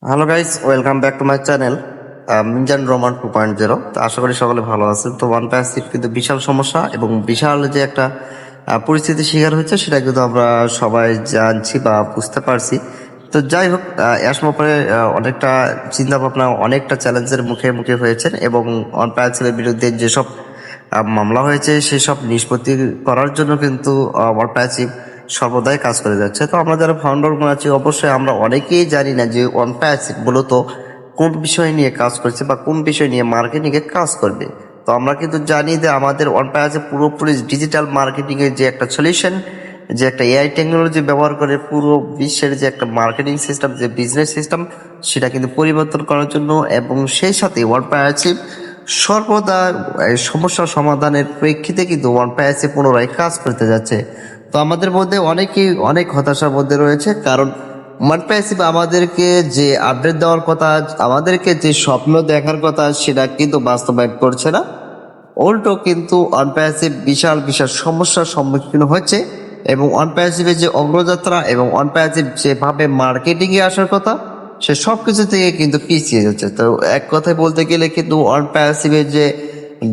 Hello guys, welcome back to my channel Mizan Roman 2.0। তো আশা করি সকলে ভালো আছেন। তো ওয়ান প্যাসিভ কিন্তু বিশাল সমস্যা এবং বিশাল যে একটা পরিস্থিতির শিকার হচ্ছে সেটা কিন্তু আমরা সবাই জানছি বা বুঝতে পারছি। তো যাই হোক, এর ব্যাপারে অনেকটা চিন্তা ভাবনা, অনেকটা চ্যালেঞ্জের মুখে মুখে হয়েছেন এবং ওয়ান প্যাসিভের বিরুদ্ধে যেসব মামলা হয়েছে সেসব নিষ্পত্তি করার জন্য কিন্তু ওয়ান প্যাসিভ সর্বদাই কাজ করে যাচ্ছে। তো আমরা যারা ফাউন্ডার আছি অবশ্যই আমরা অনেকেই জানি না যে ওয়ান প্যাসিভ মূলত কোন বিষয় নিয়ে কাজ করছে বা কোন বিষয় নিয়ে মার্কেটিং এ কাজ করবে। তো আমরা কিন্তু জানি যে আমাদের ওয়ান প্যাসিভ পুরোপুরি ডিজিটাল মার্কেটিং এর যে একটা সলিউশন, যে একটা এআই টেকনোলজি ব্যবহার করে পুরো বিশ্বের যে একটা মার্কেটিং সিস্টেম, যে বিজনেস সিস্টেম, সেটা কিন্তু পরিবর্তন করার জন্য এবং সেই সাথে ওয়ান প্যাসিভ সর্বদা এই সমস্যা সমাধানের প্রেক্ষিতে কিন্তু ওয়ান প্যাসিভ পুনরায় কাজ করতে যাচ্ছে। তো আমাদের মধ্যে অনেকেই অনেক হতাশার মধ্যে রয়েছে, কারণ ওয়ান প্যাসিভ আমাদেরকে যে আপডেট দেওয়ার কথা, আমাদেরকে যে স্বপ্ন দেখার কথা, সেটা কিন্তু বাস্তবায়ন করছে না। উল্টো কিন্তু অনপ্যাসিভ বিশাল বিশাল সমস্যার সম্মুখীন হচ্ছে এবং অনপ্যাসিভের যে অগ্রযাত্রা এবং অনপ্যাসিভ যেভাবে মার্কেটিং এ আসার কথা, সে সবকিছু থেকে কিন্তু পিছিয়ে যাচ্ছে। তো এক কথায় বলতে গেলে কিন্তু অনপ্যাসিভের যে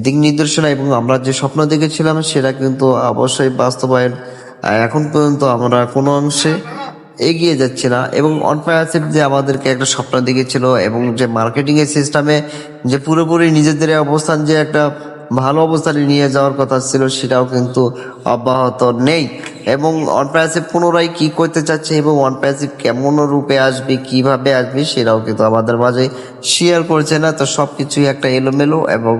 দিক নির্দেশনা এবং আমরা যে স্বপ্ন দেখেছিলাম সেটা কিন্তু অবশ্যই বাস্তবায়ন এখন পর্যন্ত আমরা কোনো অংশে এগিয়ে যাচ্ছে না। এবং অনপ্যাসিভ যে আমাদেরকে একটা স্বপ্ন দেখেছিল এবং যে মার্কেটিং এর সিস্টেমে যে পুরোপুরি নিজেদের অবস্থান, যে একটা ভালো অবস্থানে নিয়ে যাওয়ার কথা ছিল, সেটাও কিন্তু অব্যাহত নেই। এবং অনপ্যাসিভ পুনরায় কি করতে চাচ্ছে এবং অনপ্যাসিভ কেমন রূপে আসবে, কিভাবে আসবে, সেটাও কিন্তু আমাদের মাঝে শেয়ার করছে না। তো সবকিছুই একটা এলোমেলো এবং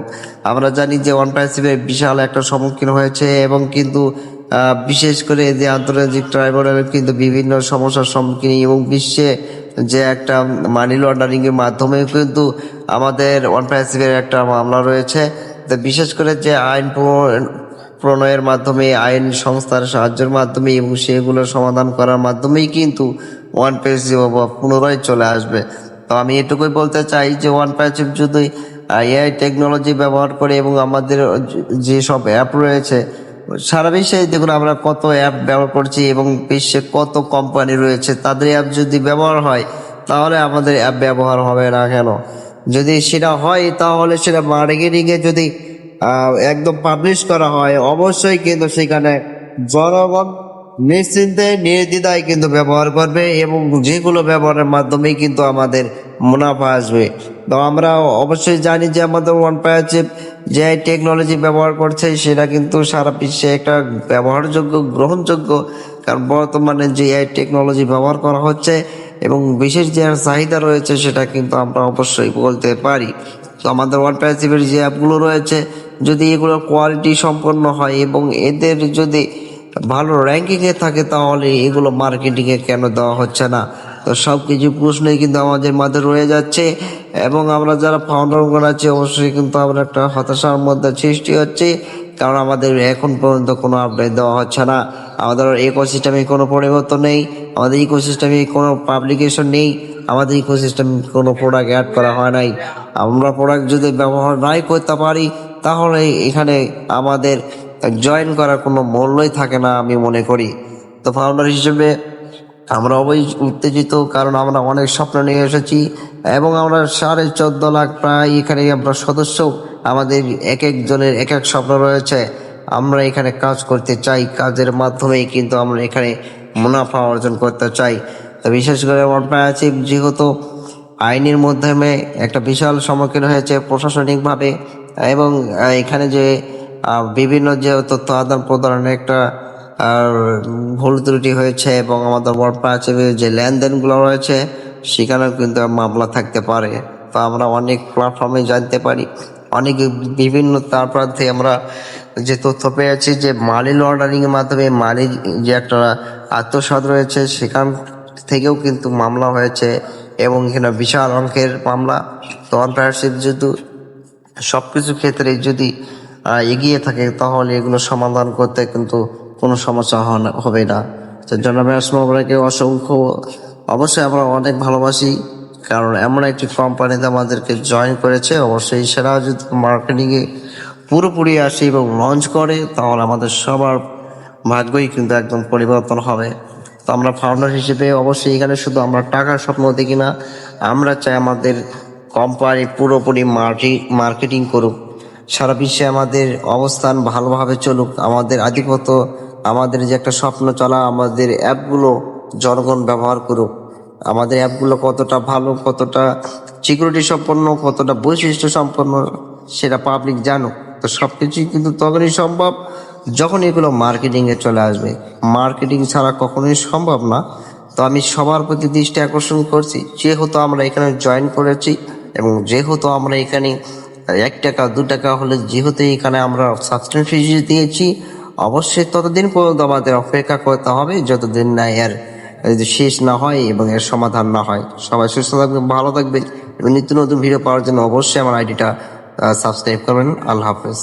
আমরা জানি যে অনপ্যাসিভের বিশাল একটা সম্মুখীন হয়েছে এবং কিন্তু বিশেষ করে যে আন্তর্জাতিক ট্রাইব্যুনাল কিন্তু বিভিন্ন সমস্যার সম্মুখীন এবং বিশ্বে যে একটা মানি লন্ডারিং এর মাধ্যমে কিন্তু আমাদের অনপ্যাসিভের একটা মামলা রয়েছে। তো বিশেষ করে যে আইন প্রণয়ের মাধ্যমে, আইন সংস্থার সাহায্যের মাধ্যমে এবং সেগুলো সমাধান করার মাধ্যমেই কিন্তু ওয়ান প্যাসিভ পুনরায় চলে আসবে। তো আমি এটুকুই বলতে চাই যে ওয়ান প্যাসিভ যদি এআই টেকনোলজি ব্যবহার করে এবং আমাদের যেসব অ্যাপ রয়েছে সারা বিশ্বে, দেখুন আমরা কত অ্যাপ ব্যবহার করছি এবং বিশ্বে কত কোম্পানি রয়েছে, তাদের অ্যাপ যদি ব্যবহার হয় তাহলে আমাদের অ্যাপ ব্যবহার হবে না কেন? যদি সেটা হয় তাহলে সেটা মার্কেটিং এ যদি একদম পাবলিশ করা হয়, অবশ্যই কিন্তু সেখানে জনগণ নিশ্চিন্তে নির্দ্বিধায় কিন্তু ব্যবহার করবে এবং যেগুলো ব্যবহারের মাধ্যমেই কিন্তু আমাদের মুনাফা আসবে। তো আমরা অবশ্যই জানি যে আমাদের ওয়ান প্যাসিভ যে টেকনোলজি ব্যবহার করছে সেটা কিন্তু সারা বিশ্বে একটা ব্যবহারযোগ্য, গ্রহণযোগ্য, কারণ বর্তমানে যে এআই টেকনোলজি ব্যবহার করা হচ্ছে এবং বিশেষ যে চাহিদা রয়েছে সেটা কিন্তু আমরা অবশ্যই বলতে পারি। তো আমাদের ওয়ান প্যাসিভের যে অ্যাপগুলো রয়েছে, যদি এগুলো কোয়ালিটি সম্পন্ন হয় এবং এদের যদি ভালো র্যাঙ্কিং এ থাকে, তাহলে এগুলো মার্কেটিং এ কেন দেওয়া হচ্ছে না? তো সব কিছু প্রশ্নই কিন্তু আমাদের মাঝে রয়ে যাচ্ছে এবং আমরা যারা ফাউন্ডার আছি অবশ্যই কিন্তু আমরা একটা হতাশার মধ্যে সৃষ্টি হচ্ছে, কারণ আমাদের এখন পর্যন্ত কোনো আপডেট দেওয়া হচ্ছে না। আমাদের ইকোসিস্টেমে কোনো পরিবর্তন নেই, আমাদের ইকোসিস্টেমে কোনো পাবলিকেশন নেই, আমাদের ইকোসিস্টেম কোনো প্রোডাক্ট অ্যাড করা হয় নাই। আমরা প্রোডাক্ট যদি ব্যবহার নাই করতে পারি তাহলে এখানে আমাদের জয়েন করার কোনো মূল্যই থাকে না আমি মনে করি। তো ফাউন্ডার হিসেবে আমরা অবশ্যই উত্তেজিত, কারণ আমরা অনেক স্বপ্ন নিয়ে এসেছি এবং আমরা 14.5 লাখ প্রায় এখানে আমরা সদস্য, আমাদের এক একজনের এক এক স্বপ্ন রয়েছে। আমরা এখানে কাজ করতে চাই, কাজের মাধ্যমেই কিন্তু আমরা এখানে মুনাফা অর্জন করতে চাই। তো বিশেষ করে আমার প্রাচী যেহেতু আইনের মাধ্যমে একটা বিশাল সম্মুখীন হয়েছে প্রশাসনিকভাবে এবং এখানে যে বিভিন্ন যে তথ্য আদান প্রদানের একটা আর ভুল ত্রুটি হয়েছে এবং আমাদের ওয়ার্ড প্রাচীর যে লেনদেনগুলো রয়েছে সেখানেও কিন্তু মামলা থাকতে পারে। তো আমরা অনেক প্ল্যাটফর্মে জানতে পারি, অনেক বিভিন্ন তার প্রান্তে আমরা যে তথ্য পেয়েছি যে মানি লন্ডারিং এর মাধ্যমে মানি যে একটা আত্মসাৎ রয়েছে সেখান থেকেও কিন্তু মামলা হয়েছে এবং এখানে বিশাল অঙ্কের মামলা। তো অনপ্রায়ারশিপ যেহেতু সবকিছু ক্ষেত্রে যদি এগিয়ে থাকে তাহলে এগুলো সমাধান করতে কিন্তু কোনো সমস্যা হবে না। তো জনাব আসমাকে অসংখ্য, অবশ্যই আমরা অনেক ভালোবাসি, কারণ এমন একটি কোম্পানিতে আমাদেরকে জয়েন করেছে। অবশ্যই সেরা যদি মার্কেটিংয়ে পুরোপুরি আসে এবং লঞ্চ করে তাহলে আমাদের সবার ভাগ্যই কিন্তু একদম পরিবর্তন হবে। তো আমরা ফাউন্ডার হিসেবে অবশ্যই এখানে শুধু আমরা টাকার স্বপ্ন দেখি না, আমরা চাই আমাদের কোম্পানি পুরোপুরি মার্কেটিং করুক, সারা বিশ্বে আমাদের অবস্থান ভালোভাবে চলুক, আমাদের আধিপত্য, আমাদের যে একটা স্বপ্ন চলা, আমাদের অ্যাপগুলো জনগণ ব্যবহার করুক, আমাদের অ্যাপগুলো কতটা ভালো, কতটা সিকিউরিটি সম্পন্ন, কতটা বৈশিষ্ট্য সম্পন্ন সেটা পাবলিক জানুক। তো সবকিছুই কিন্তু তখনই সম্ভব যখন এগুলো মার্কেটিংয়ে চলে আসবে। মার্কেটিং ছাড়া কখনোই সম্ভব না। তো আমি সবার প্রতি দৃষ্টি আকর্ষণ করছি, যেহেতু আমরা এখানে জয়েন করেছি এবং যেহেতু আমরা এখানে 1 টাকা 2 টাকা হলে যেহেতু এখানে আমরা সাবস্ক্রিপশন ফি দিয়েছি, অবশ্যই ততদিন পর্যন্ত আমাদের অপেক্ষা করতে হবে যতদিন না এর শেষ না হয় এবং এর সমাধান না হয়। সবাই সুস্থ থাকবেন, ভালো থাকবেন এবং নিত্য নতুন ভিডিও পাওয়ার জন্য অবশ্যই আমার আইডিটা সাবস্ক্রাইব করবেন। আল্লাহ হাফেজ।